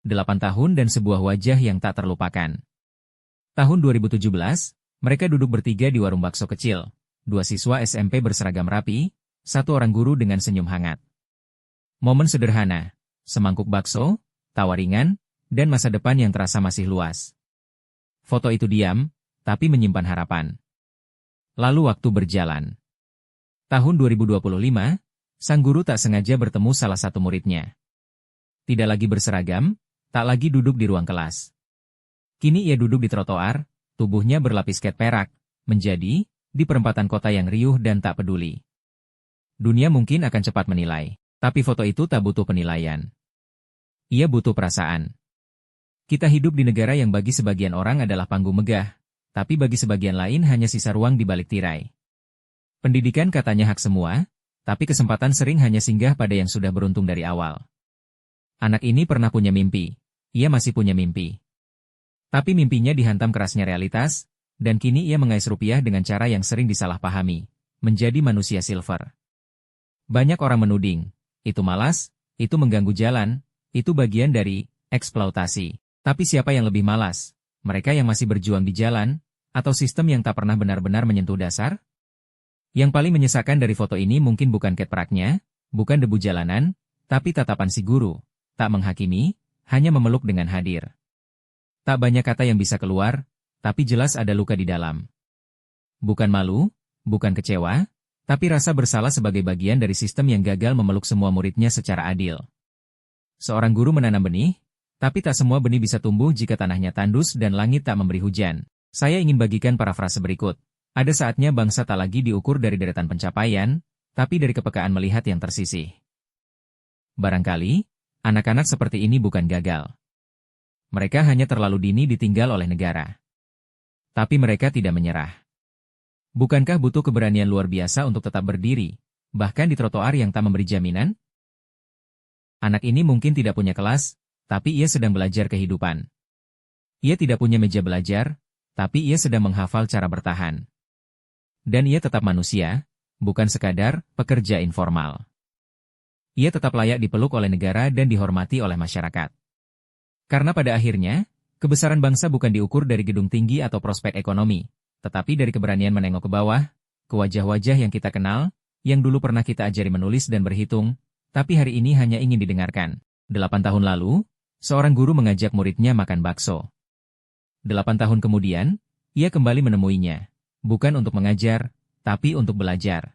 8 tahun dan sebuah wajah yang tak terlupakan. Tahun 2017, mereka duduk bertiga di warung bakso kecil. 2 siswa SMP berseragam rapi, 1 orang guru dengan senyum hangat. Momen sederhana, semangkuk bakso, tawa ringan, dan masa depan yang terasa masih luas. Foto itu diam, tapi menyimpan harapan. Lalu waktu berjalan. Tahun 2025, sang guru tak sengaja bertemu salah satu muridnya. Tidak lagi berseragam, tak lagi duduk di ruang kelas. Kini ia duduk di trotoar, tubuhnya berlapis cat perak, menjadi di perempatan kota yang riuh dan tak peduli. Dunia mungkin akan cepat menilai, tapi foto itu tak butuh penilaian. Ia butuh perasaan. Kita hidup di negara yang bagi sebagian orang adalah panggung megah, tapi bagi sebagian lain hanya sisa ruang di balik tirai. Pendidikan katanya hak semua, tapi kesempatan sering hanya singgah pada yang sudah beruntung dari awal. Anak ini pernah punya mimpi, ia masih punya mimpi. Tapi mimpinya dihantam kerasnya realitas, dan kini ia mengais rupiah dengan cara yang sering disalahpahami, menjadi manusia silver. Banyak orang menuding, itu malas, itu mengganggu jalan, itu bagian dari eksploitasi. Tapi siapa yang lebih malas? Mereka yang masih berjuang di jalan, atau sistem yang tak pernah benar-benar menyentuh dasar? Yang paling menyesakan dari foto ini mungkin bukan cat peraknya, bukan debu jalanan, tapi tatapan si guru. Tak menghakimi, hanya memeluk dengan hadir. Tak banyak kata yang bisa keluar, tapi jelas ada luka di dalam. Bukan malu, bukan kecewa, tapi rasa bersalah sebagai bagian dari sistem yang gagal memeluk semua muridnya secara adil. Seorang guru menanam benih, tapi tak semua benih bisa tumbuh jika tanahnya tandus dan langit tak memberi hujan. Saya ingin bagikan parafrase berikut. Ada saatnya bangsa tak lagi diukur dari deretan pencapaian, tapi dari kepekaan melihat yang tersisih. Barangkali, anak-anak seperti ini bukan gagal. Mereka hanya terlalu dini ditinggal oleh negara. Tapi mereka tidak menyerah. Bukankah butuh keberanian luar biasa untuk tetap berdiri, bahkan di trotoar yang tak memberi jaminan? Anak ini mungkin tidak punya kelas, tapi ia sedang belajar kehidupan. Ia tidak punya meja belajar, tapi ia sedang menghafal cara bertahan. Dan ia tetap manusia, bukan sekadar pekerja informal. Ia tetap layak dipeluk oleh negara dan dihormati oleh masyarakat. Karena pada akhirnya, kebesaran bangsa bukan diukur dari gedung tinggi atau prospek ekonomi, tetapi dari keberanian menengok ke bawah, ke wajah-wajah yang kita kenal, yang dulu pernah kita ajari menulis dan berhitung, tapi hari ini hanya ingin didengarkan. 8 tahun lalu, seorang guru mengajak muridnya makan bakso. 8 tahun kemudian, ia kembali menemuinya, bukan untuk mengajar, tapi untuk belajar.